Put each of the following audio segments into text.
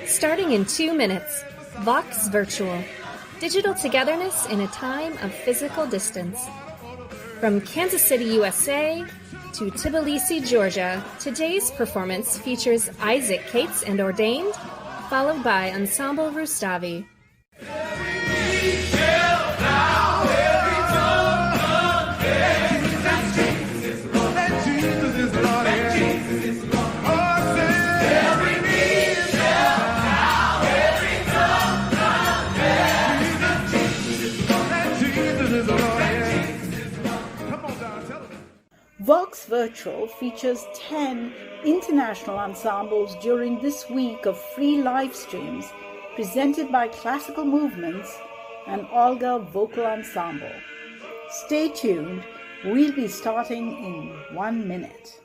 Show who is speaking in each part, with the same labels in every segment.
Speaker 1: Starting in 2 minutes, Vox Virtual. Digital togetherness in a time of physical distance. From Kansas City, USA to Tbilisi, Georgia, today's performance features Isaac Cates and Ordained, followed by Ensemble Rustavi.
Speaker 2: Vox Virtual features 10 international ensembles during this week of free live streams presented by Classical Movements and Olga Vocal Ensemble. Stay tuned, we'll be starting in 1 minute.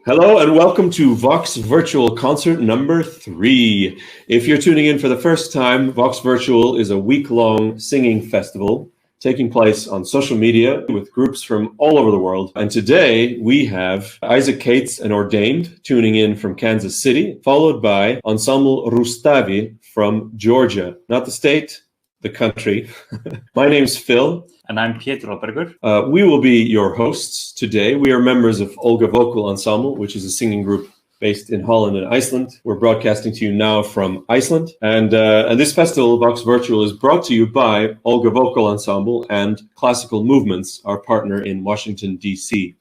Speaker 3: Hello and welcome to Vox Virtual Concert number 3. If you're tuning in for the first time, Vox Virtual is a week-long singing festival taking place on social media with groups from all over the world. And today we have Isaac Cates and Ordained tuning in from Kansas City, followed by Ensemble Rustavi from Georgia. Not the state, the country. My name's Phil.
Speaker 4: And I'm Pietro Berger.
Speaker 3: We will be your hosts today. We are members of Olga Vocal Ensemble, which is a singing group based in Holland and Iceland. We're broadcasting to you now from Iceland. And this festival, Vox Virtual, is brought to you by Olga Vocal Ensemble and Classical Movements, our partner in Washington, D.C.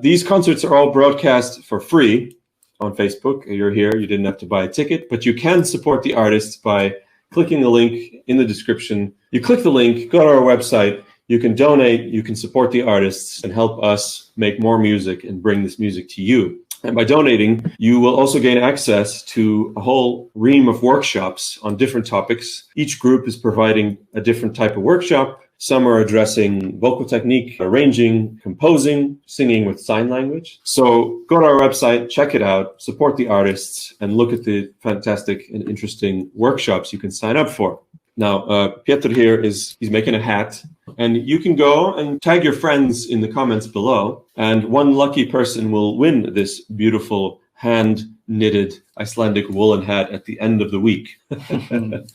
Speaker 3: These concerts are all broadcast for free on Facebook. You're here, you didn't have to buy a ticket, but you can support the artists by clicking the link in the description. You click the link, go to our website, you can donate, you can support the artists and help us make more music and bring this music to you. And by donating, you will also gain access to a whole ream of workshops on different topics. Each group is providing a different type of workshop. Some are addressing vocal technique, arranging, composing, singing with sign language. So go to our website, check it out, support the artists, and look at the fantastic and interesting workshops you can sign up for. Now, Pietro here he's making a hat, and you can go and tag your friends in the comments below, and one lucky person will win this beautiful hand-knitted Icelandic woolen hat at the end of the week. And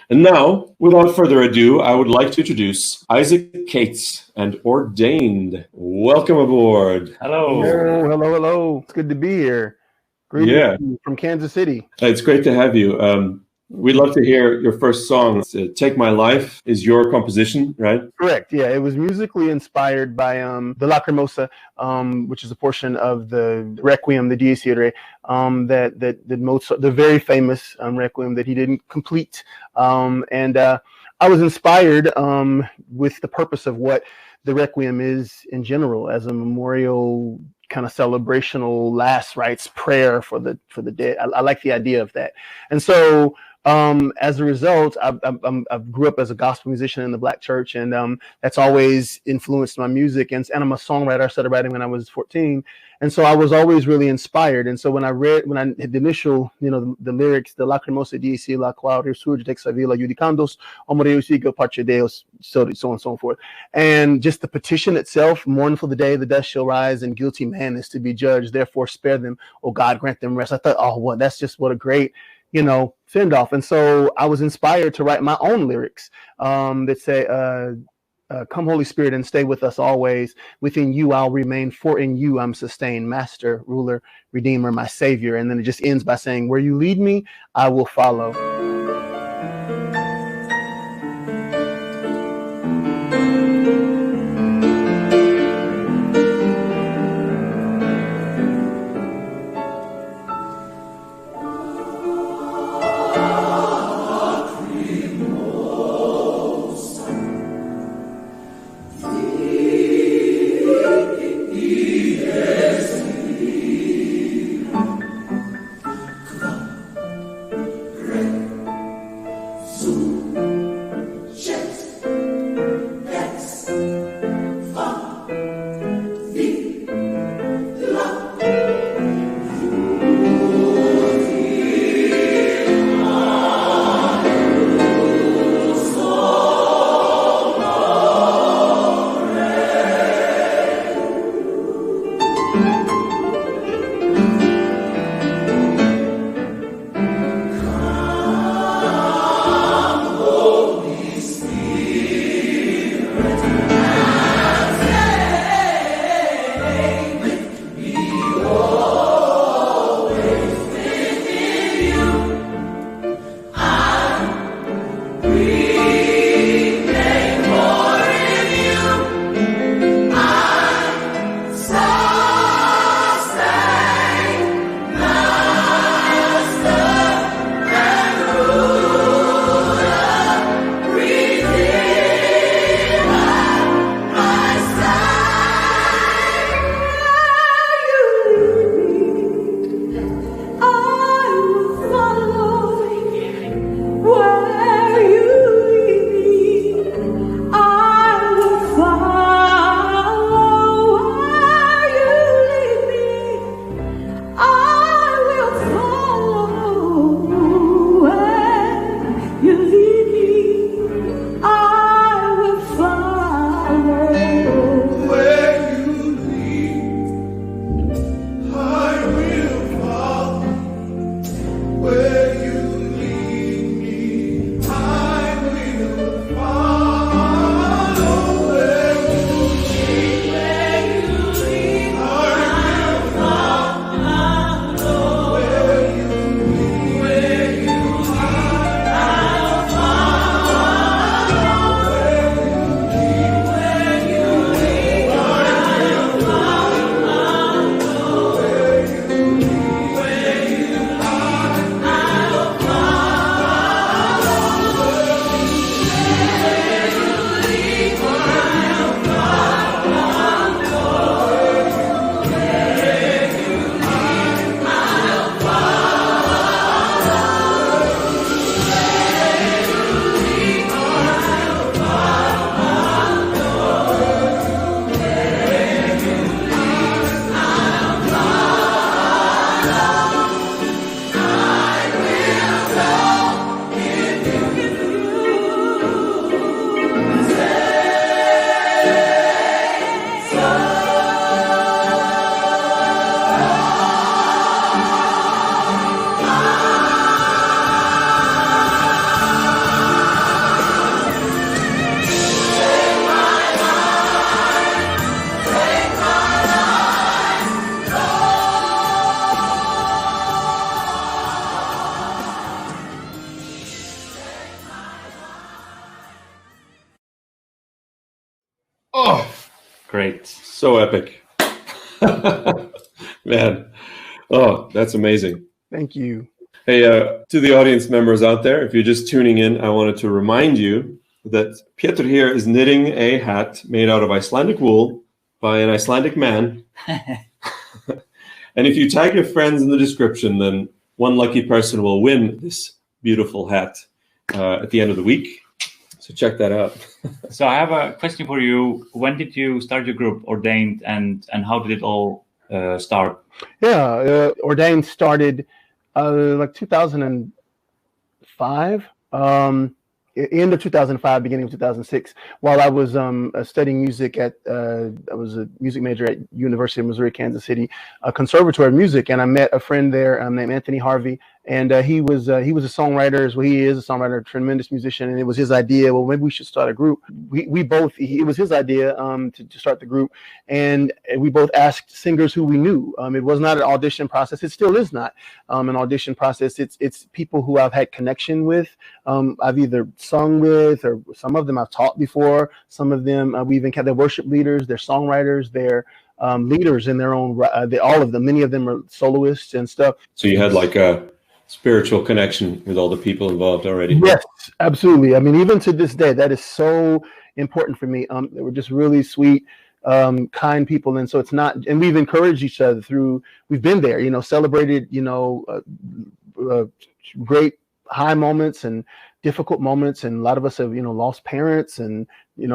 Speaker 3: now, without further ado, I would like to introduce Isaac Cates and Ordained. Welcome aboard.
Speaker 4: Hello.
Speaker 5: Hello. It's good to be here. Greetings from Kansas City.
Speaker 3: It's great to have you. We'd love to hear your first song. Take My Life is your composition, right?
Speaker 5: Correct. Yeah, it was musically inspired by the Lacrimosa, which is a portion of the Requiem, the Dies Irae, that Mozart, the very famous Requiem that he didn't complete. I was inspired with the purpose of what the Requiem is in general as a memorial kind of celebrational last rites prayer for the dead. I like the idea of that. And so as a result, I grew up as a gospel musician in the Black church, and that's always influenced my music. And I'm a songwriter. I started writing when I was 14. And so I was always really inspired. And so when I had the initial, the lyrics, the Lacrimosa dice la qual resurge ex villa judicandos, omoreo sigo parce Deus, so on and so forth. And just the petition itself, mournful the day the dust shall rise and guilty man is to be judged. Therefore spare them, oh God, grant them rest. I thought, oh, well, that's just what a great, send off. And so I was inspired to write my own lyrics that say, come Holy Spirit and stay with us always. Within you I'll remain, for in you I'm sustained. Master, ruler, redeemer, my savior. And then it just ends by saying, where you lead me, I will follow.
Speaker 4: great.
Speaker 3: So epic. Man. Oh, that's amazing.
Speaker 5: Thank you.
Speaker 3: Hey, to the audience members out there, if you're just tuning in, I wanted to remind you that Pétur here is knitting a hat made out of Icelandic wool by an Icelandic man. And if you tag your friends in the description, then one lucky person will win this beautiful hat at the end of the week. So check that out.
Speaker 4: So I have a question for you. When did you start your group, Ordained, and how did it all start?
Speaker 5: Yeah, Ordained started like 2005. End of 2005, beginning of 2006, while I was studying music at, I was a music major at University of Missouri, Kansas City, a conservatory of music, and I met a friend there named Anthony Harvey, and he was a songwriter, as well. He is a songwriter, a tremendous musician, and it was his idea. Well, maybe we should start a group. It was his idea to start the group, and we both asked singers who we knew. It was not an audition process. It still is not an audition process. It's people who I've had connection with. I've either sung with, or some of them I've taught before. Some of them we even had their worship leaders, their songwriters, their leaders in their own. All of them, many of them are soloists and stuff.
Speaker 3: So you had like a spiritual connection with all the people involved already.
Speaker 5: Yes, absolutely. I mean, even to this day, that is so important for me. They were just really sweet, kind people, and so it's not. And we've encouraged each other through. We've been there, celebrated, great high moments and difficult moments, and a lot of us have lost parents, and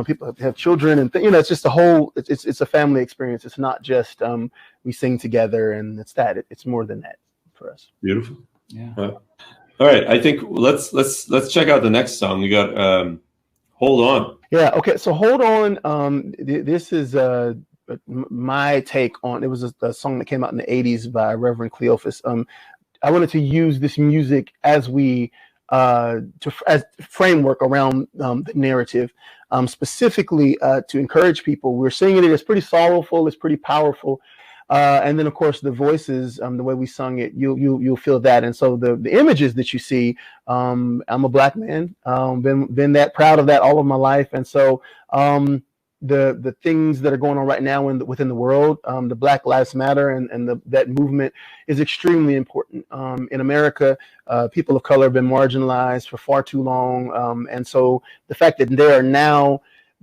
Speaker 5: people have children, and it's just a whole. It's a family experience. It's not just we sing together and it's that. It's more than that for us.
Speaker 3: Beautiful.
Speaker 4: Yeah.
Speaker 3: All right. I think let's check out the next song. We got "Hold On."
Speaker 5: Yeah. Okay. So "Hold On." This is my take on. It was a song that came out in the '80s by Reverend Cleophas. I wanted to use this music as as framework around the narrative, specifically to encourage people. We're singing it. It's pretty sorrowful. It's pretty powerful. And then, of course, the voices, the way we sung it, you'll feel that. And so the images that you see, I'm a Black man, been that proud of that all of my life. And so the things that are going on right now within the world, the Black Lives Matter and that movement is extremely important. In America, people of color have been marginalized for far too long. And so the fact that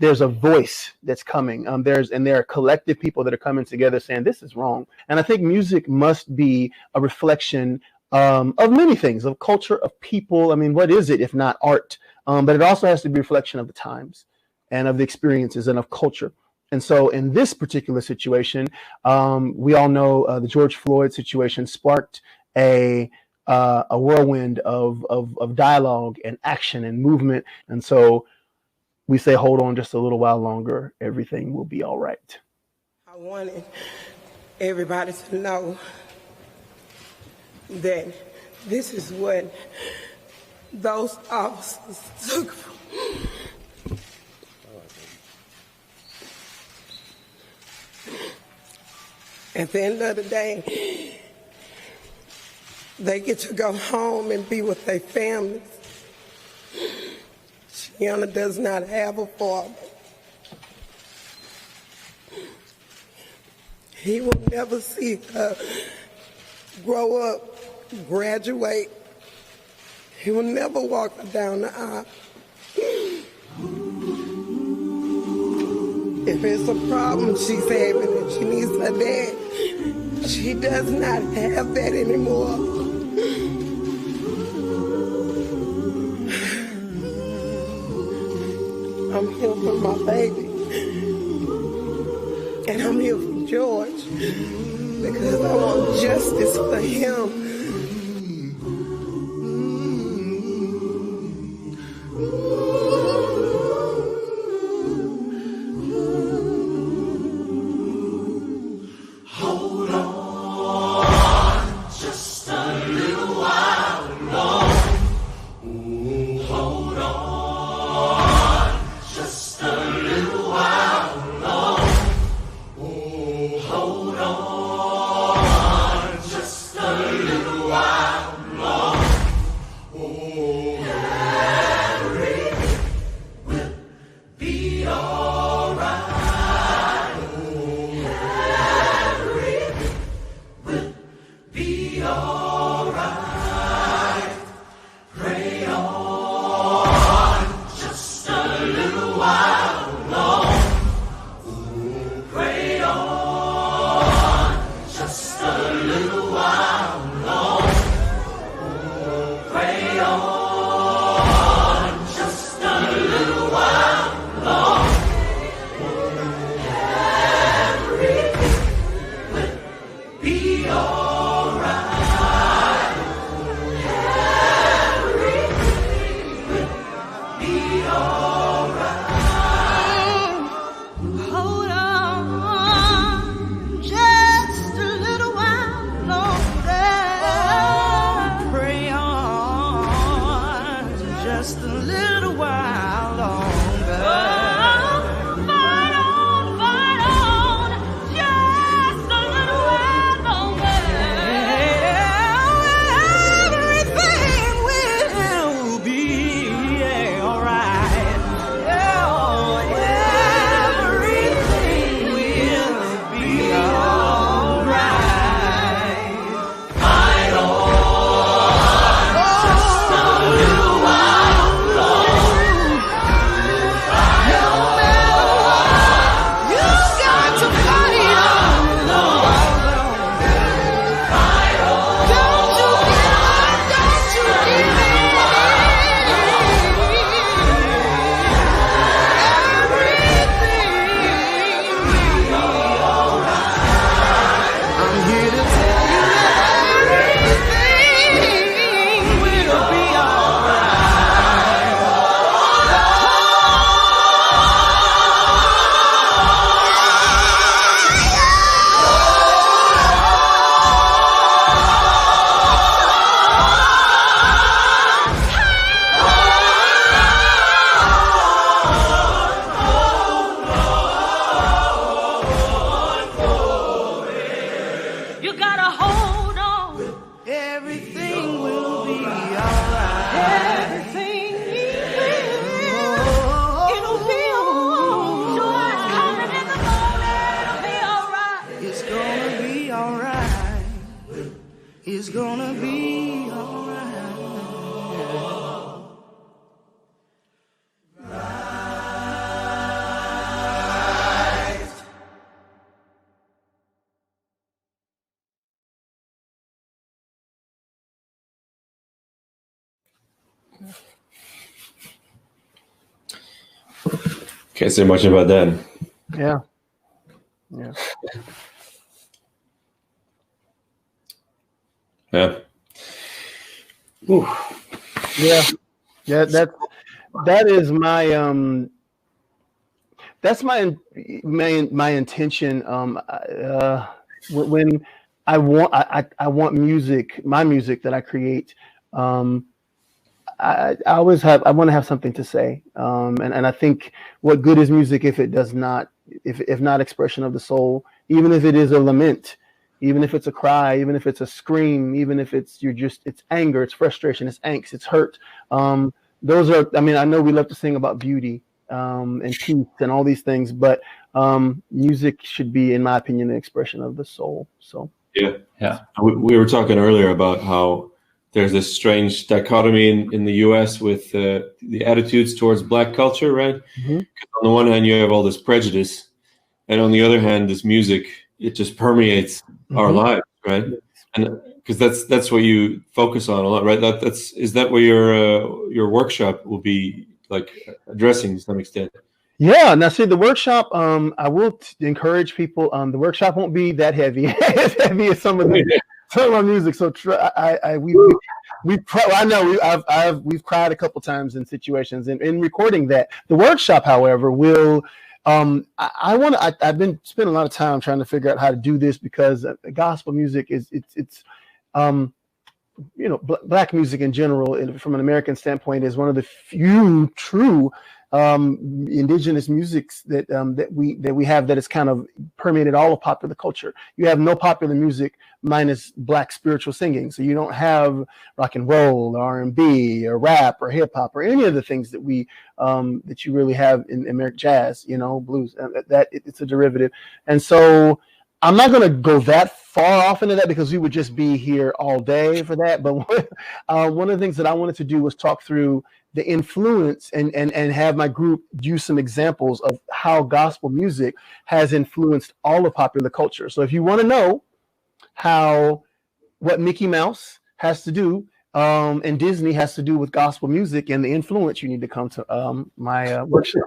Speaker 5: there's a voice that's coming. There are collective people that are coming together saying this is wrong. And I think music must be a reflection of many things, of culture, of people. I mean, what is it if not art? But it also has to be a reflection of the times and of the experiences and of culture. And so in this particular situation, we all know the George Floyd situation sparked a whirlwind of dialogue and action and movement. And so we say, hold on just a little while longer. Everything will be all right.
Speaker 6: I wanted everybody to know that this is what those officers took from me. At the end of the day, they get to go home and be with their families. Shiana does not have a father. He will never see her grow up, graduate. He will never walk her down the aisle. If it's a problem she's having and she needs her dad, she does not have that anymore. I'm here for my baby. And I'm here for George because I want justice for him.
Speaker 7: gotta hold on. Everything will be alright. Everything it'll be alright. Joy's coming in the morning. It'll be alright. It's gonna be alright. It's gonna be alright.
Speaker 3: Can't say much about that.
Speaker 5: Yeah.
Speaker 3: Yeah. Ooh.
Speaker 5: Yeah. That is my that's my intention. When I want music, my music that I create. I always I want to have something to say, and I think what good is music if it does not, if not expression of the soul, even if it is a lament, even if it's a cry, even if it's a scream, even if it's it's anger, it's frustration, it's angst, it's hurt. Those are, I mean, I know we love to sing about beauty and peace and all these things, but music should be, in my opinion, an expression of the soul. So
Speaker 3: yeah. We were talking earlier about how there's this strange dichotomy in the U.S. with the attitudes towards Black culture, right? Mm-hmm. On the one hand, you have all this prejudice, and on the other hand, this music, it just permeates our lives, right? And because that's what you focus on a lot, right? Is that what your workshop will be like addressing to some extent?
Speaker 5: Yeah. Now, see, the workshop, I will encourage people. The workshop won't be that heavy, as heavy as some of my music. So we've cried a couple times in situations in recording that. The workshop, however, will. I've been spending a lot of time trying to figure out how to do this, because gospel music it's Black music in general, from an American standpoint, is one of the few true indigenous musics that we have that is kind of permeated all of popular culture. You have no popular music minus Black spiritual singing. So you don't have rock and roll, or R&B, or rap, or hip hop, or any of the things that that you really have in American jazz, blues. It's a derivative, and so I'm not going to go that far off into that, because we would just be here all day for that. But one of the things that I wanted to do was talk through the influence and have my group use some examples of how gospel music has influenced all of popular culture. So if you want to know what Mickey Mouse has to do and Disney has to do with gospel music and the influence, you need to come to my workshop.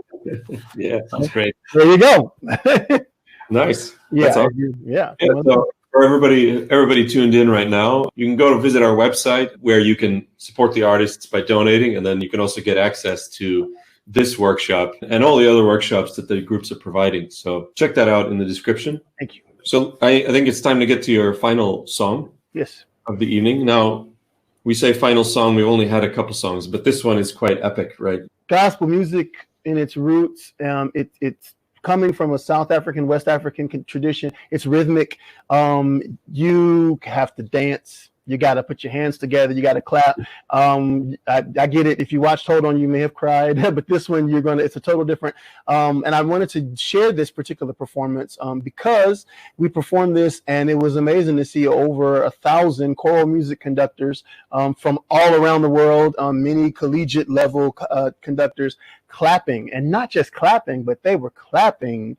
Speaker 3: Yeah, sounds great.
Speaker 5: There you go.
Speaker 3: Nice.
Speaker 5: Yeah.
Speaker 3: That's awesome.
Speaker 5: Yeah.
Speaker 3: So for everybody tuned in right now, you can go to visit our website where you can support the artists by donating, and then you can also get access to this workshop and all the other workshops that the groups are providing. So check that out in the description.
Speaker 5: Thank you.
Speaker 3: So I think it's time to get to your final song.
Speaker 5: Yes.
Speaker 3: Of the evening. Now, we say final song, we've only had a couple songs, but this one is quite epic, right?
Speaker 5: Gospel music in its roots, it's coming from a South African, West African tradition. It's rhythmic. You have to dance. You got to put your hands together. You got to clap. I get it. If you watched Hold On, you may have cried, but this one it's a total different. And I wanted to share this particular performance because we performed this, and it was amazing to see over 1,000 choral music conductors from all around the world, many collegiate level conductors clapping, and not just clapping, but they were clapping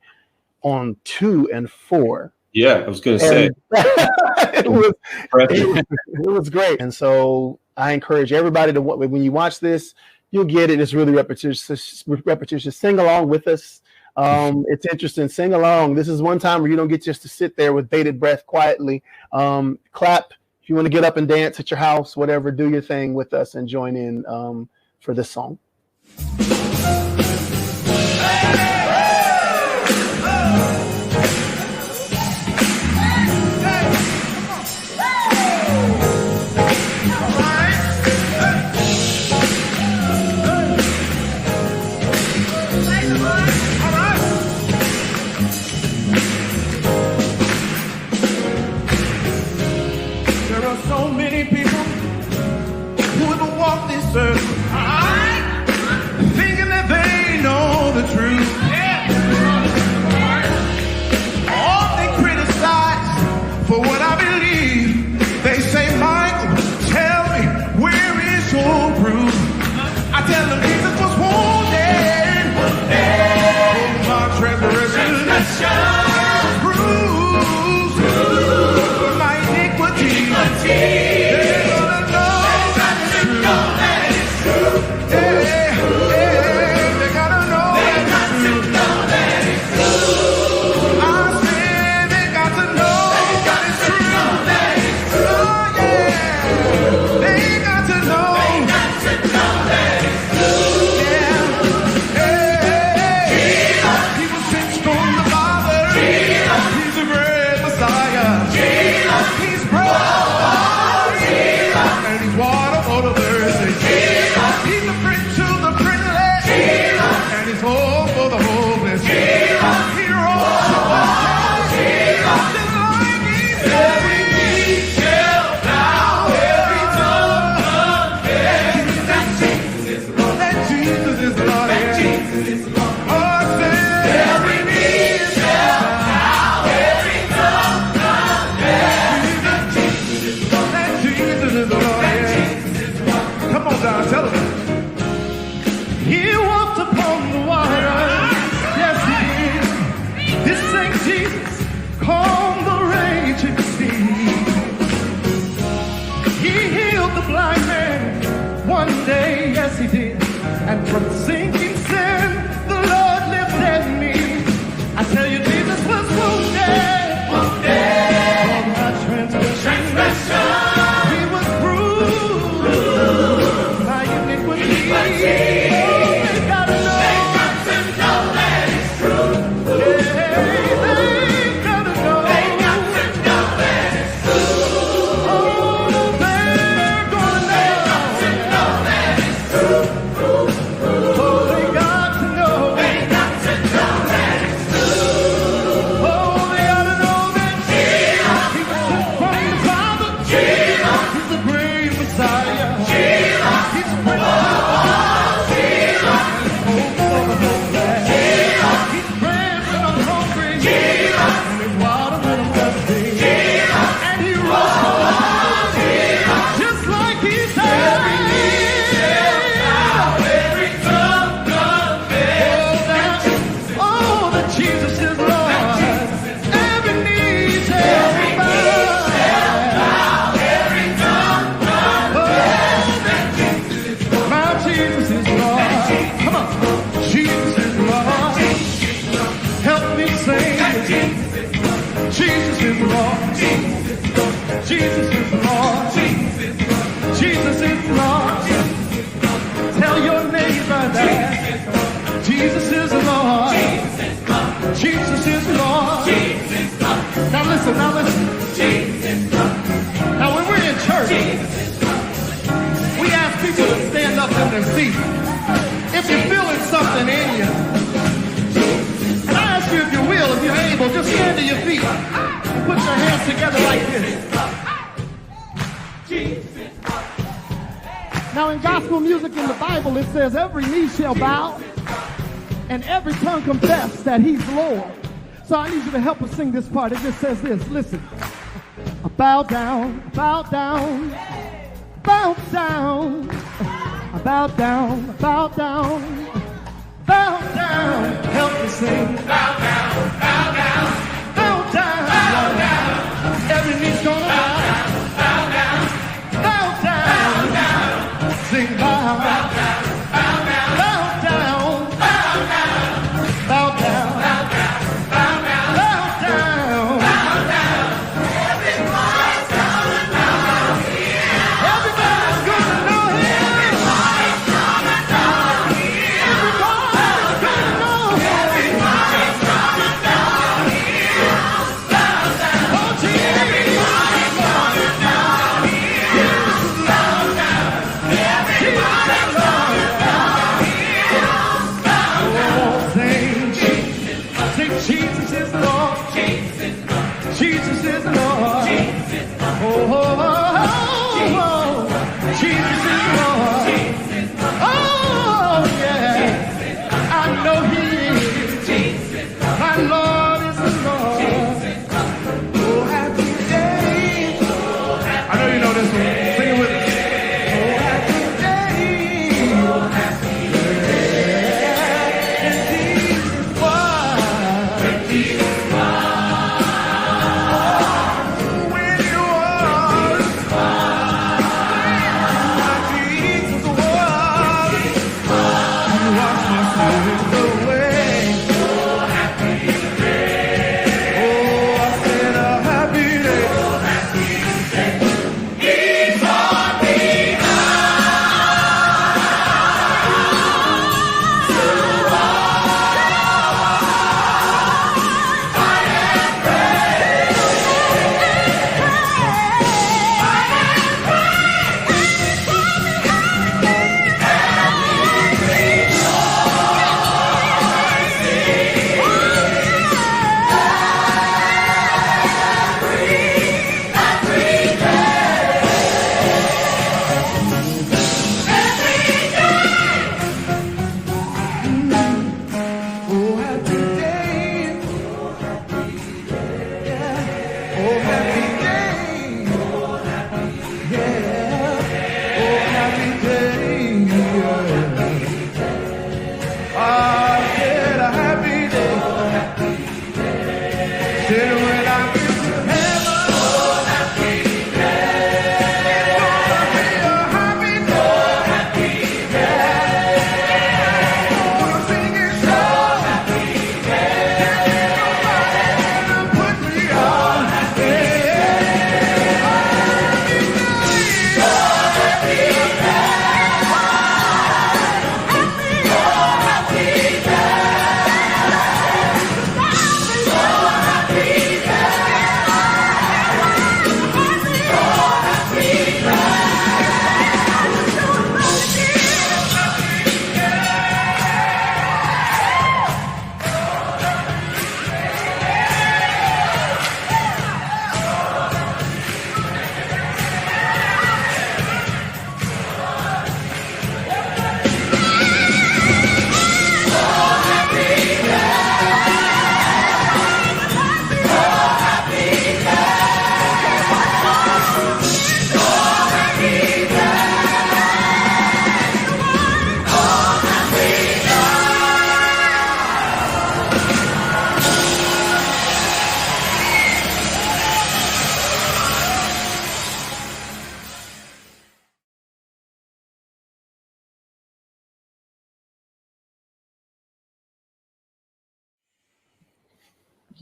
Speaker 5: on 2 and 4.
Speaker 3: Yeah, I was going to say.
Speaker 5: it was great. And so I encourage everybody to, when you watch this, you'll get it. It's really repetitious. Sing along with us. It's interesting. Sing along. This is one time where you don't get just to sit there with bated breath quietly. Clap. If you want to get up and dance at your house, whatever, do your thing with us and join in for this song.
Speaker 8: There are so many people who would walk this earth thinking that they know the truth. Often criticized for what I believe. They say, Michael, tell me, where is your proof? I tell them Jesus was wounded for my transgression, bruised for my iniquity. They're gonna know that it's true. Yeah, they gotta know that it's true. I said they got to know that it's true. Oh yeah, they got to know. And from sinking sin, the Lord lifted me. I tell you, Jesus was wounded for my transgression. He was bruised by iniquity. Oh, they gotta know that it's true. They gotta know that it's true. Oh, they're gonna know that it's true. Jesus is Lord. Jesus is Lord. Tell your neighbor that Jesus is Lord. Jesus is Lord. Now listen, now listen. Now when we're in church, we ask people to stand up in their seat. If you're feeling something in you, and I ask you if you will, if you're able, just stand to your feet. Put your hands together like this. Now in gospel music in the Bible, it says every knee shall bow and every tongue confess that he's Lord. So I need you to help us sing this part. It just says this. Listen. Bow down, bow down, bow down. Bow down, bow down, bow down. Help me sing. Bow down, bow down, bow down, bow down. Every knee's gonna bow down, bow down, bow down, bow down. Sing bow, bow down, bow down, bow down, bow down, bow down, bow down, bow down, bow down, bow down. Everybody's gonna know him. Everybody's gonna know him. Everybody's gonna know him. Everybody's gonna know him. Everybody's gonna know him. Bow down. Oh, Jesus. Everybody's gonna know him. Bow down. Everybody's gonna know him. Bow down. Oh, sing Jesus is Lord. Jesus is Lord. Jesus is Lord. Oh, oh, oh. Jesus is Lord. Oh, yeah. I know He is. My Lord is the Lord. Oh, happy day. I know you know this one. Sing it with us. Oh, happy day. Oh, happy day. And Jesus is wise. And Jesus is wise. When you are Jesus is wise. You wash my sins away. Oh, I said a happy day. Oh, happy day. Yeah. Oh, happy day. Yeah. Oh, happy day. Yeah. I said a happy day. Said when I get to heaven. Oh, happy day. It's gonna be a happy day. I'm gonna sing it so. Put me on.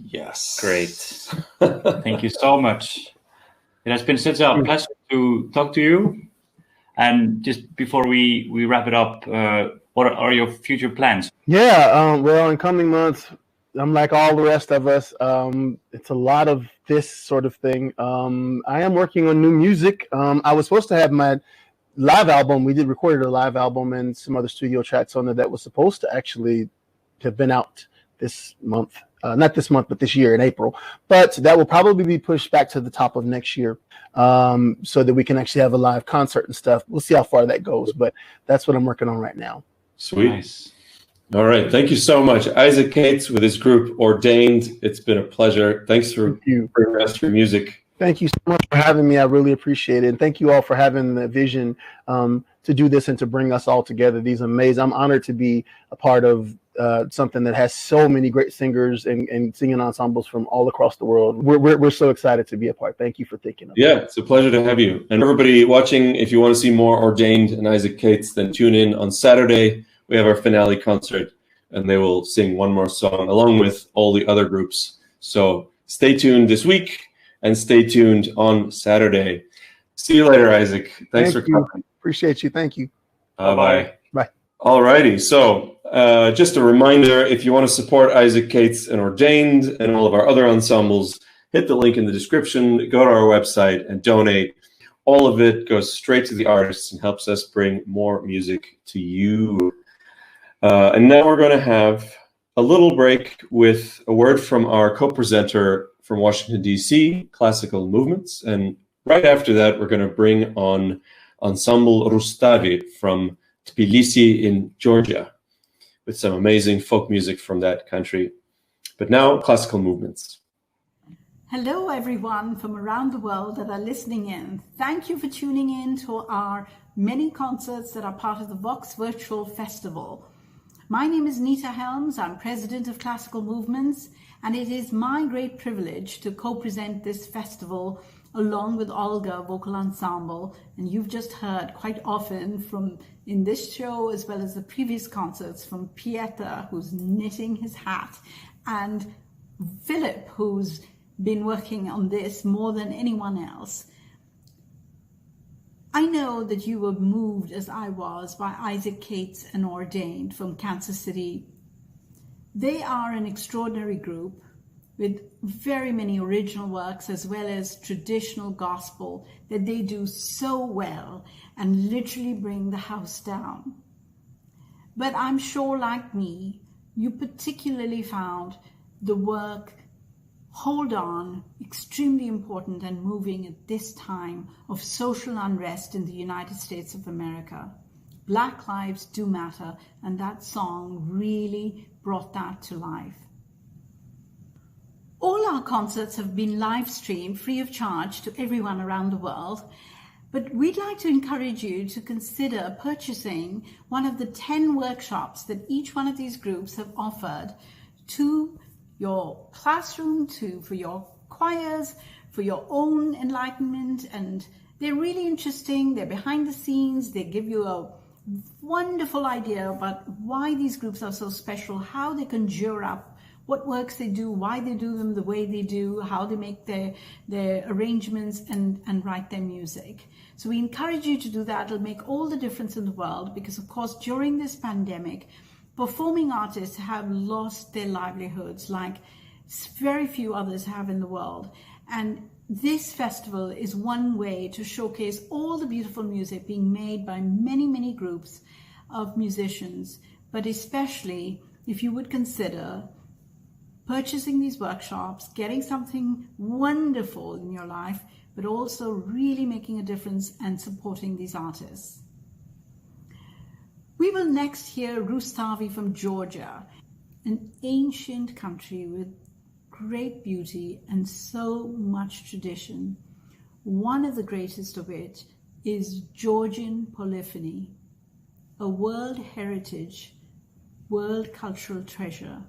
Speaker 3: Yes.
Speaker 4: Great. Thank you so much. It has been such a pleasure to talk to you. And just before we wrap it up, what are your future plans?
Speaker 5: Yeah, well, in coming months, I'm like all the rest of us. It's a lot of this sort of thing. I am working on new music. I was supposed to have my live album. We recorded a live album and some other studio tracks on it that was supposed to actually have been out this month. Not this month, but this year in April. But that will probably be pushed back to the top of next year, so that we can actually have a live concert and stuff. We'll see how far that goes, but that's what I'm working on right now.
Speaker 3: Sweet.
Speaker 4: Nice.
Speaker 3: All right. Thank you so much. Isaac Cates with his group Ordained. It's been a pleasure. Thanks for bringing us your music.
Speaker 5: Thank you so much for having me. I really appreciate it. And thank you all for having the vision to do this and to bring us all together. These amazing. I'm honored to be a part of something that has so many great singers and singing ensembles from all across the world. We're so excited to be a part. Thank you for thinking of
Speaker 3: Yeah, it's a pleasure to have you. And everybody watching, if you want to see more Ordained and Isaac Cates, then tune in on Saturday. We have our finale concert, and they will sing one more song along with all the other groups. So stay tuned this week and stay tuned on Saturday. See you later, Isaac. Thanks for coming.
Speaker 5: Appreciate you. Thank you.
Speaker 3: Bye-bye.
Speaker 5: Bye.
Speaker 3: All righty. So just a reminder, if you want to support Isaac Cates and Ordained and all of our other ensembles, hit the link in the description, go to our website and donate. All of it goes straight to the artists and helps us bring more music to you. And now we're going to have a little break with a word from our co-presenter from Washington, D.C., Classical Movements. And right after that, we're going to bring on Ensemble Rustavi from Tbilisi in Georgia, with some amazing folk music from that country. But now, classical movements.
Speaker 2: Hello, everyone from around the world that are listening in. Thank you for tuning in to our many concerts that are part of the Vox Virtual Festival. My name is Nita Helms. I'm president of Classical Movements, and it is my great privilege to co-present this festival along with Olga Vocal Ensemble. And you've just heard quite often from in this show, as well as the previous concerts, from Pieter, who's knitting his hat, and Philip, who's been working on this more than anyone else. I know that you were moved, as I was, by Isaac Cates and Ordained from Kansas City. They are an extraordinary group with very many original works as well as traditional gospel that they do so well and literally bring the house down. But I'm sure, like me, you particularly found the work Hold On extremely important and moving at this time of social unrest in the United States of America. Black lives do matter, and that song really brought that to life. All our concerts have been live streamed free of charge to everyone around the world, but we'd like to encourage you to consider purchasing one of the 10 workshops that each one of these groups have offered to your classroom, for your choirs, for your own enlightenment. And they're really interesting. They're behind the scenes. They give you a wonderful idea about why these groups are so special, how they conjure up, what works they do, why they do them the way they do, how they make their arrangements and write their music. So we encourage you to do that. It'll make all the difference in the world because, of course, during this pandemic, performing artists have lost their livelihoods like very few others have in the world. And this festival is one way to showcase all the beautiful music being made by many, many groups of musicians, but especially if you would consider purchasing these workshops, getting something wonderful in your life, but also really making a difference and supporting these artists. We will next hear Rustavi from Georgia, an ancient country with great beauty and so much tradition. One of the greatest of it is Georgian polyphony, a world heritage, world cultural treasure.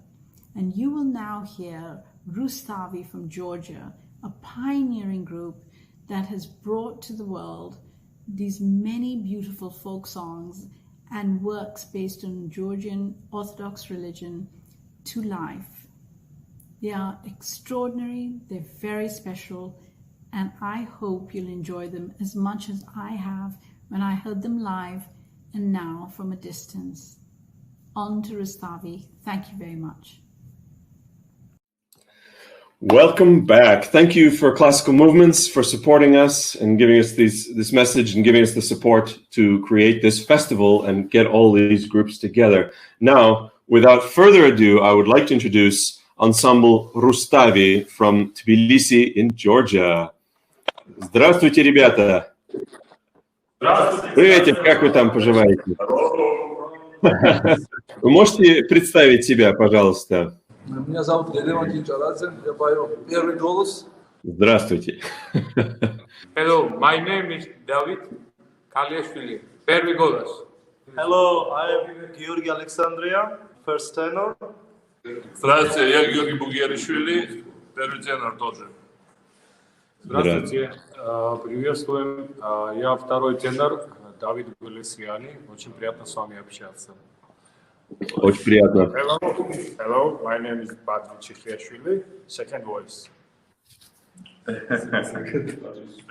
Speaker 2: And you will now hear Rustavi from Georgia, a pioneering group that has brought to the world these many beautiful folk songs and works based on Georgian Orthodox religion to life. They are extraordinary, they're very special, and I hope you'll enjoy them as much as I have when I heard them live and now from a distance. On to Rustavi. Thank you very much.
Speaker 3: Welcome back. Thank you for Classical Movements for supporting us and giving us this message and giving us the support to create this festival and get all these groups together. Now, without further ado, I would like to introduce Ensemble Rustavi from Tbilisi in Georgia. Здравствуйте, ребята!
Speaker 9: Здравствуйте!
Speaker 3: Привет, как вы там поживаете? Вы можете представить себя, пожалуйста?
Speaker 9: Меня зовут Леван Кинчарадзе, я пою первый голос.
Speaker 3: Здравствуйте.
Speaker 10: Hello, my name is David Kaliashvili, первый голос.
Speaker 11: Hello, I am Georgi Alexandria, first tenor.
Speaker 10: Здравствуйте, я Георгий Бугеришвили, первый тенор тоже.
Speaker 12: Здравствуйте, приветствуем. Я второй тенор, Давид Гулесьяни. Очень приятно с вами общаться.
Speaker 3: Очень приятно.
Speaker 12: Hello, my name is Badri Chikhiashvili, second voice.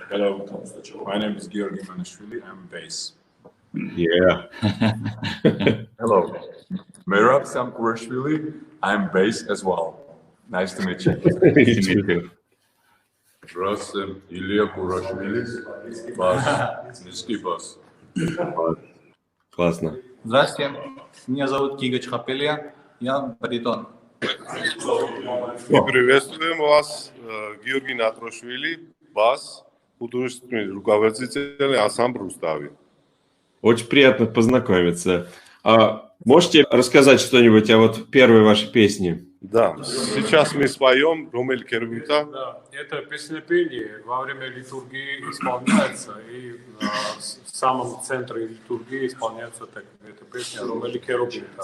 Speaker 13: Hello, my name is Georgi Manashvili, I'm bass.
Speaker 3: Yeah.
Speaker 13: Hello, Merab Samkurashvili, I'm bass as well. Nice to meet you.
Speaker 3: Nice to meet you.
Speaker 13: Здравствуйте, Илья Курашвили, бас, низкий бас.
Speaker 3: Классно.
Speaker 14: Здравствуйте, меня зовут Кига Чхапелия, я баритон.
Speaker 15: Приветствуем вас, Георгий Натрошвили, бас, художественный руководитель Ensemble Rustavi.
Speaker 3: Очень приятно познакомиться. Можете рассказать что-нибудь о вот первой вашей песне?
Speaker 15: Да, сейчас мы споем Ромель Кервита.
Speaker 16: Да, это песнопение во время литургии исполняется, и в самом центре литургии исполняется эта песня Ромель Кервита.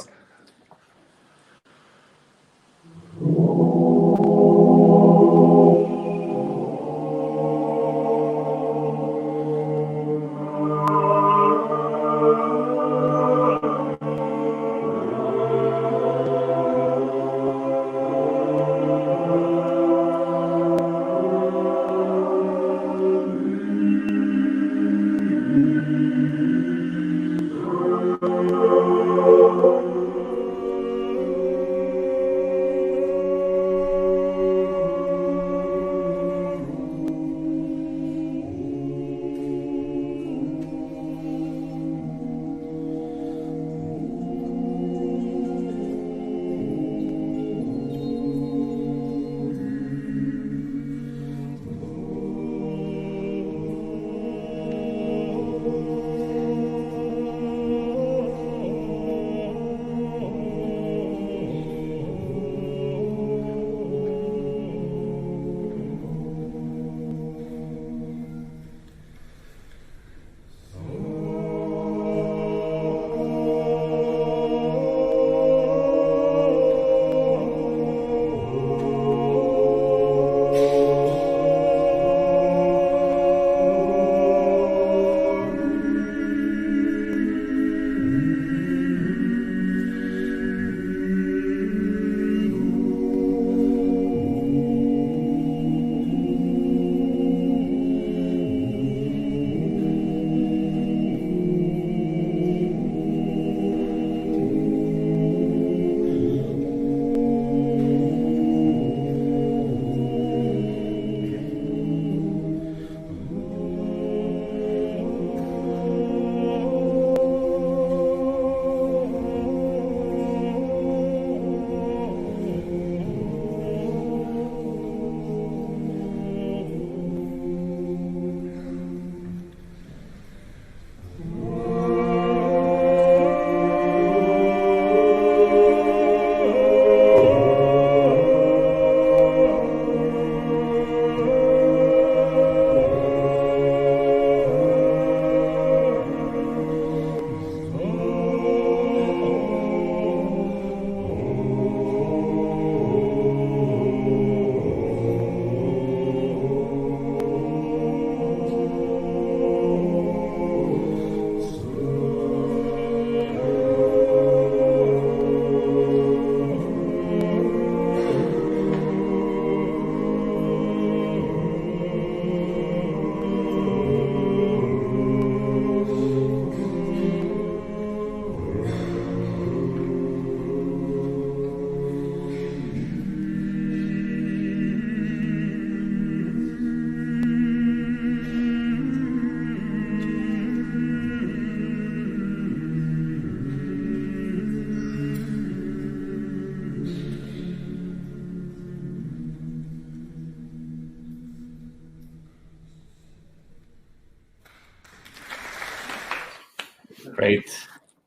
Speaker 4: Great.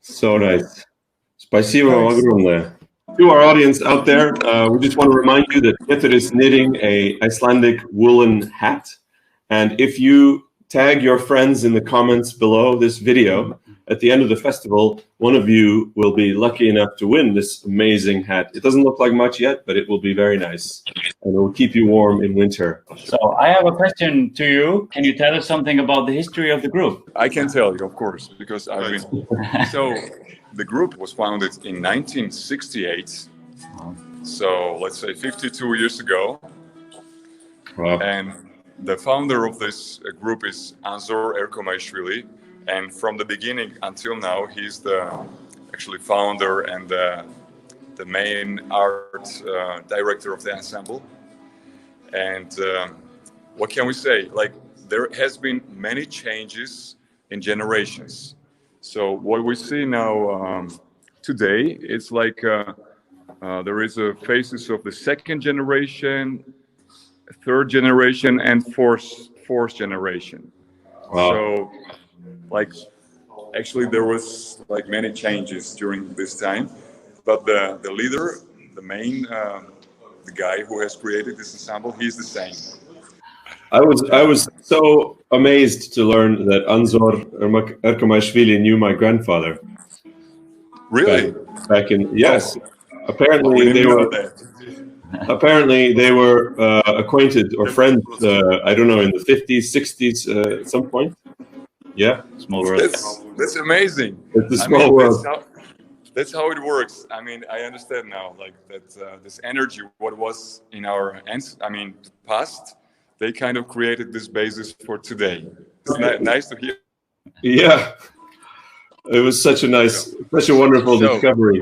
Speaker 3: So nice. Спасибо вам огромное. To our audience out there, we just want to remind you that Peter is knitting a Icelandic woolen hat. And if you tag your friends in the comments below this video, at the end of the festival, one of you will be lucky enough to win this amazing hat. It doesn't look like much yet, but it will be very nice. And it will keep you warm in winter.
Speaker 4: So I have a question to you. Can you tell us something about the history of the group?
Speaker 13: I can tell you, of course, because I've been... So the group was founded in 1968. So let's say 52 years ago.
Speaker 3: Wow.
Speaker 13: And the founder of this group is Anzor Erkomaishvili. And from the beginning until now, he's the actually founder and the main art director of the ensemble. And what can we say? Like, there has been many changes in generations. So what we see now today, it's like there is a phases of the second generation, third generation, and fourth fourth generation.
Speaker 3: Wow.
Speaker 13: So, like, actually, there was like many changes during this time, but the leader, the main, the guy who has created this ensemble, he's the same.
Speaker 3: I was so amazed to learn that Anzor Erkomaishvili knew my grandfather.
Speaker 13: Really?
Speaker 3: Back in yes. Apparently they were acquainted or friends. I don't know, in the 50s, 60s, at some point. Yeah,
Speaker 4: small world.
Speaker 13: That's amazing.
Speaker 3: It's a small world.
Speaker 13: That's how it works. I mean, I understand now. Like that, this energy, what was in our past, they kind of created this basis for today. It's nice to hear.
Speaker 3: Yeah, it was such a wonderful discovery.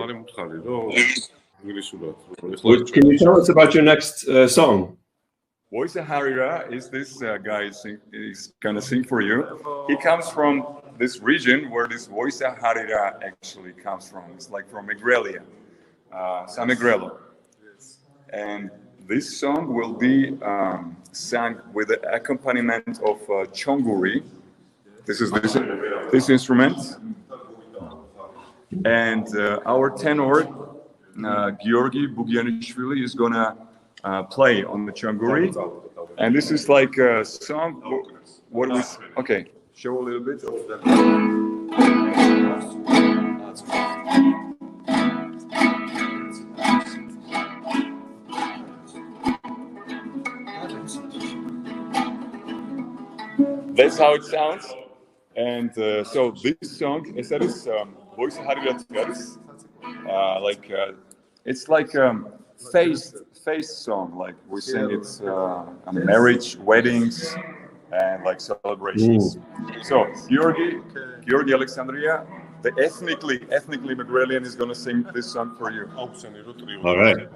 Speaker 3: Can you tell us about your next song?
Speaker 13: U.S.A. Harira is this guy is gonna sing for you. He comes from this region where this U.S.A. Harira actually comes from. It's like from Megrelia, San Megrelo. And this song will be sung with the accompaniment of chonguri. This is this instrument. And our tenor, Georgi Bugianishvili, is gonna play on the chonguri. And this is like a song. What was okay? Show a little bit of that. That's how it sounds. And so this song, as that is U.S.A. Harira it's like face song, like we sing it on marriage, weddings, and like celebrations. So Georgi Alexandria, the ethnically Megrelian, is gonna sing this song for you.
Speaker 3: All right.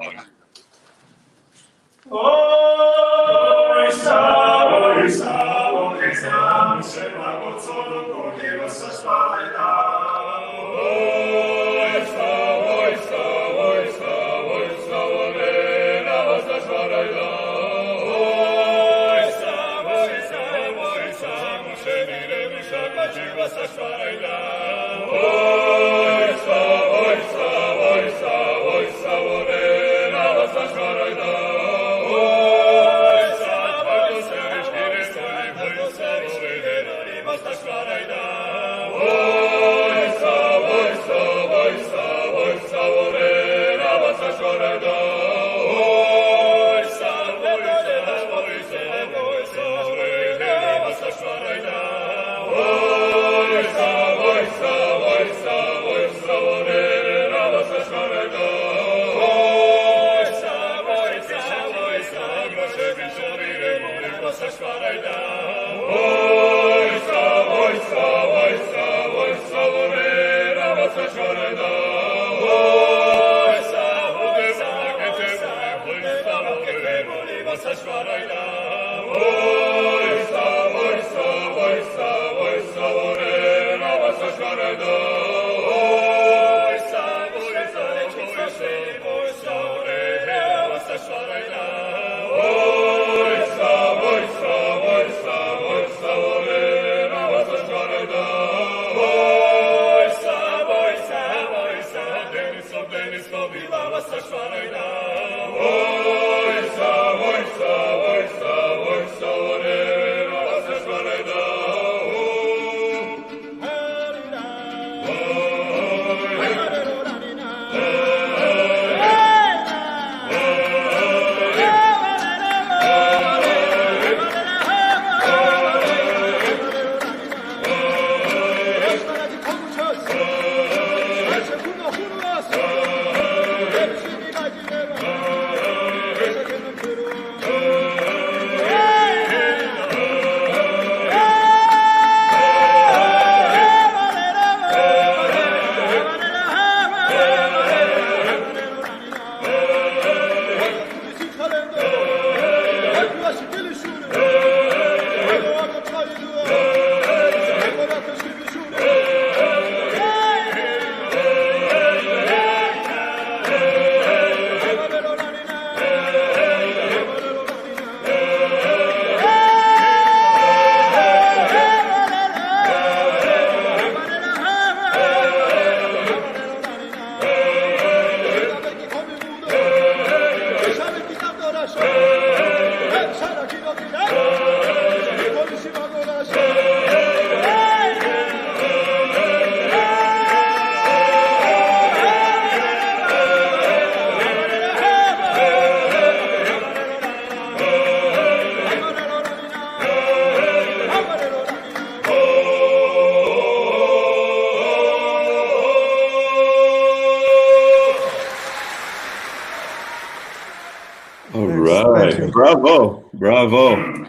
Speaker 3: Браво.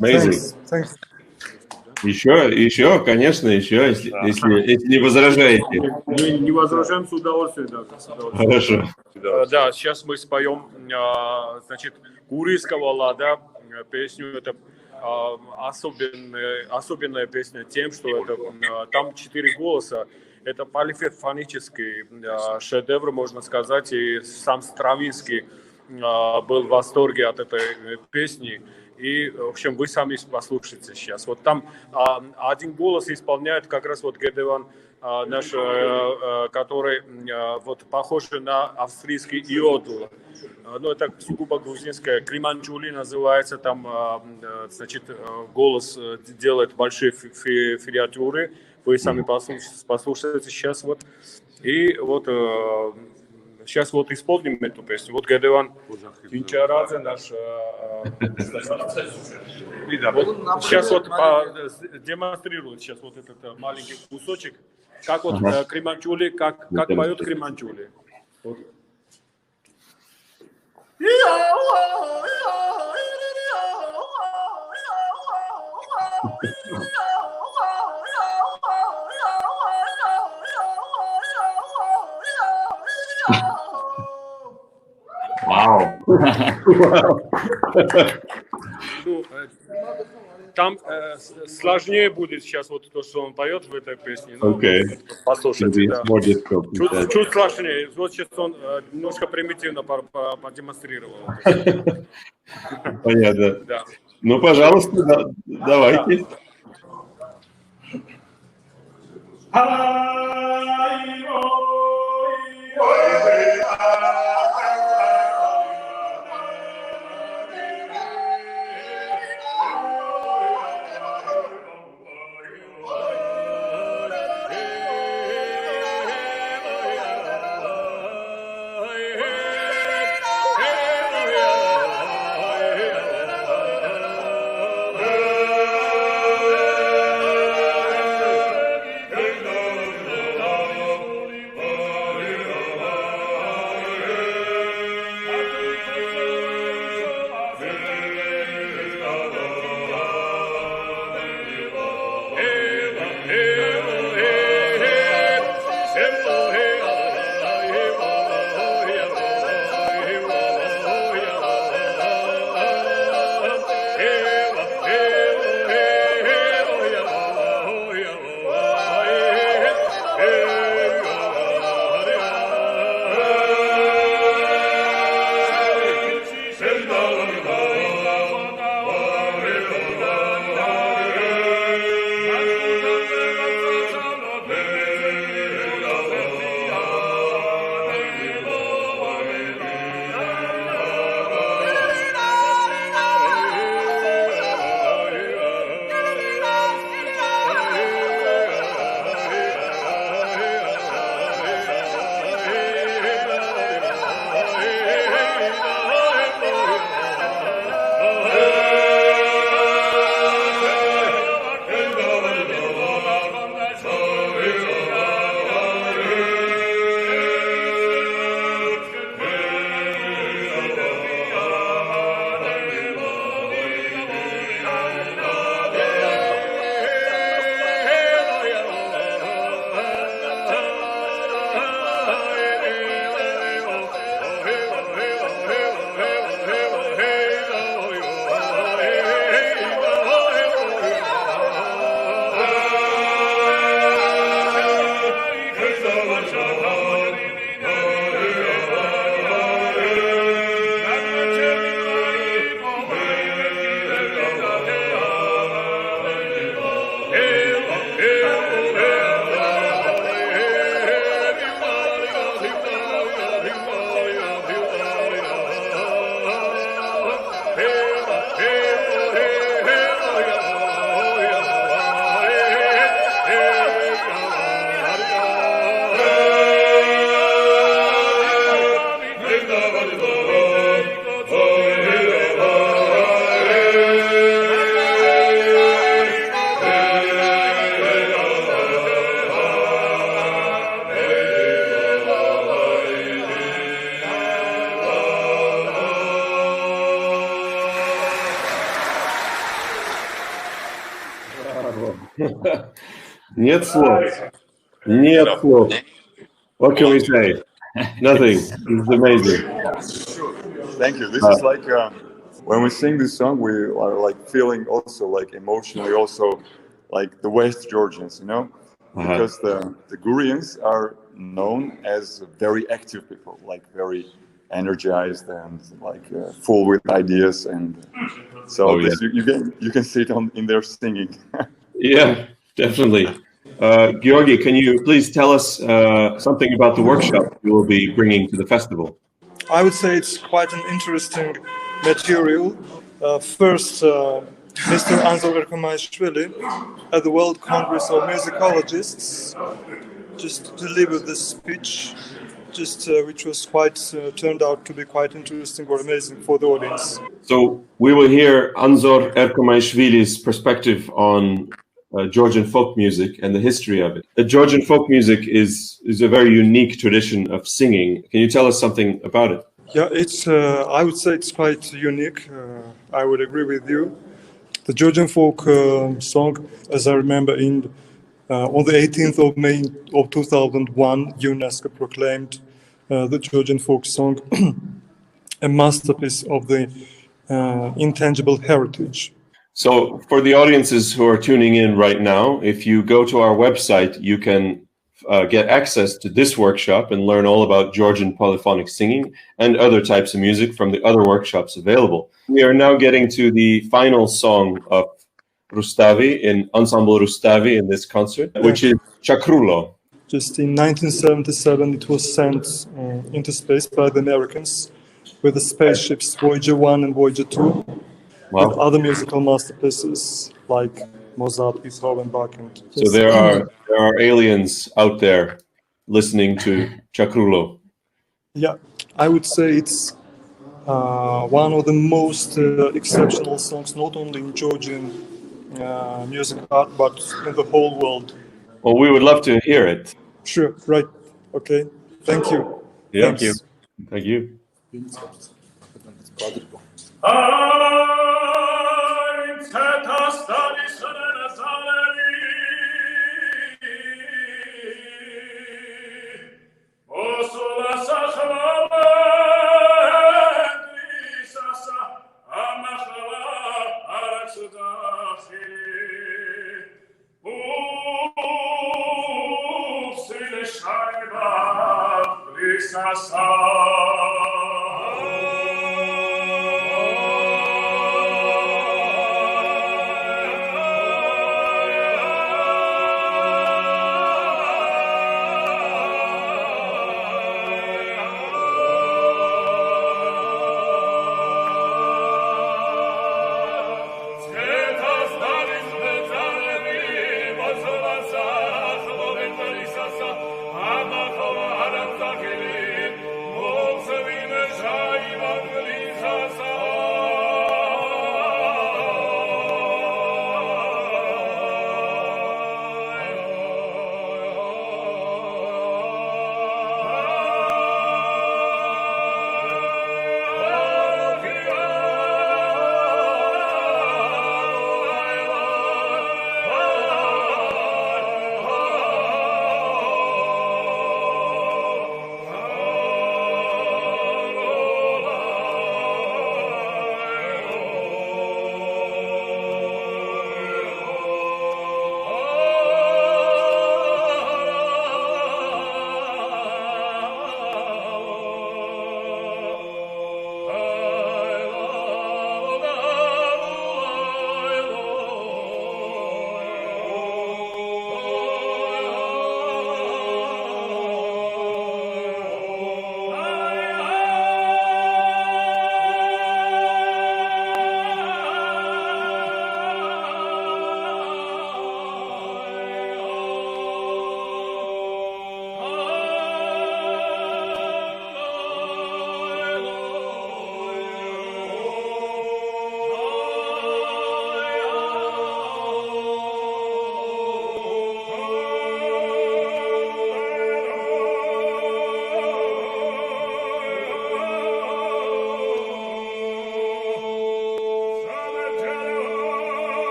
Speaker 3: Amazing.
Speaker 9: Thanks.
Speaker 3: Еще, конечно, еще, если не возражаете.
Speaker 16: Не возражаем, с удовольствием, да.
Speaker 3: Хорошо.
Speaker 16: Да, сейчас мы споем, значит, курильского лада песню. Это особенная песня тем, что это, там 4 голоса. Это полифонический шедевр, можно сказать, и сам Стравинский был в восторге от этой песни. И, в общем, вы сами послушайте сейчас. Вот там один голос исполняет как раз вот Гедеван наш, который вот похож на австрийский иодл. Ну, это сугубо грузинское. Криманчули называется. Там, значит, голос делает большие филиатуры. Вы сами послушайте сейчас вот. И вот сейчас вот исполним эту песню. Вот Гедеван Itinérantes наш. Вот сейчас вот демонстрирует сейчас вот этот маленький кусочек, как вот Криманчули, как поет Криманчули. Вот.
Speaker 3: Вау.
Speaker 16: Там сложнее будет сейчас вот то, что он поет в этой песне. Ну, послушайте, да. Чуть сложнее. Вот сейчас он немножко примитивно продемонстрировал.
Speaker 3: Понятно.
Speaker 16: Да.
Speaker 3: Ну, пожалуйста, давайте. Нет слов. Нет слов. What can we say? Nothing. This is amazing.
Speaker 13: Thank you. This is like when we sing this song, we are like feeling also like emotionally also like the West Georgians, you know, because the Gurians are known as very active people, like very energized and like full with ideas, and so this, you can see it in their singing.
Speaker 3: Yeah, definitely. Georgi, can you please tell us something about the workshop you will be bringing to the festival?
Speaker 17: I would say it's quite an interesting material. First, Mr. Anzor Erkomaishvili at the World Congress of Musicologists just delivered this speech, which was quite turned out to be quite interesting or amazing for the audience.
Speaker 3: So we will hear Anzor Erkomaishvili's perspective on Georgian folk music and the history of it. Georgian folk music is a very unique tradition of singing. Can you tell us something about it?
Speaker 17: Yeah, it's. I would say it's quite unique. I would agree with you. The Georgian folk song, as I remember, on the 18th of May of 2001, UNESCO proclaimed the Georgian folk song a masterpiece of the intangible heritage.
Speaker 3: So for the audiences who are tuning in right now, if you go to our website, you can get access to this workshop and learn all about Georgian polyphonic singing and other types of music from the other workshops available. We are now getting to the final song of Rustavi in Ensemble Rustavi in this concert, which is Chakrulo.
Speaker 17: Just in 1977, it was sent into space by the Americans with the spaceships Voyager 1 and Voyager 2.
Speaker 3: Wow.
Speaker 17: With other musical masterpieces like Mozart, Beethoven, Bach, and
Speaker 3: so there are aliens out there listening to Chakrulo.
Speaker 17: Yeah, I would say it's one of the most exceptional songs, not only in Georgian music art, but in the whole world.
Speaker 3: Well, we would love to hear it.
Speaker 17: Sure, right. Okay. Thank you.
Speaker 3: Yeah, thank you. Thank you.
Speaker 7: Oh,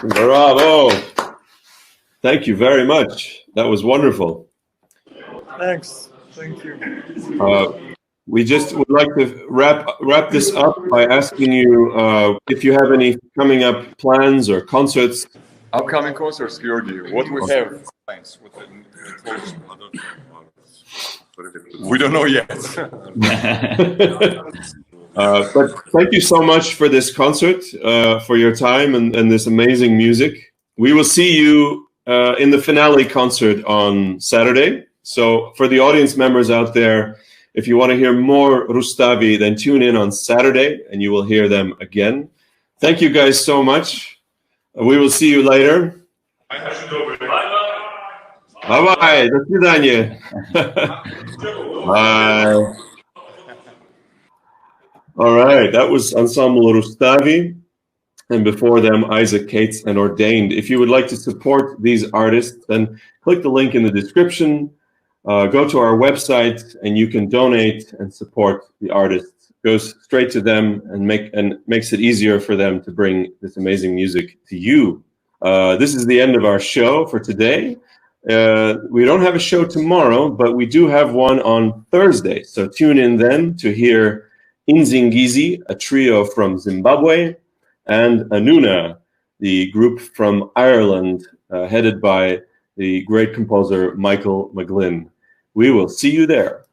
Speaker 3: Bravo. Thank you very much. That was wonderful.
Speaker 17: Thanks. Thank you.
Speaker 3: We just would like to wrap this up by asking you if you have any coming up plans or concerts.
Speaker 13: Upcoming concerts, Georgi. What we have plans with the we don't know yet.
Speaker 3: But thank you so much for this concert, for your time and this amazing music. We will see you in the finale concert on Saturday. So for the audience members out there, if you want to hear more Rustavi, then tune in on Saturday and you will hear them again. Thank you guys so much. We will see you later. Bye-bye. До свидания. Bye. All right. That was Ensemble Rustavi. And before them, Isaac Cates and Ordained. If you would like to support these artists, then click the link in the description. Go to our website and you can donate and support the artists. It goes straight to them and makes it easier for them to bring this amazing music to you. This is the end of our show for today. We don't have a show tomorrow, but we do have one on Thursday. So tune in then to hear Insingizi, a trio from Zimbabwe, and ANÚNA, the group from Ireland, headed by the great composer Michael McGlynn. We will see you there.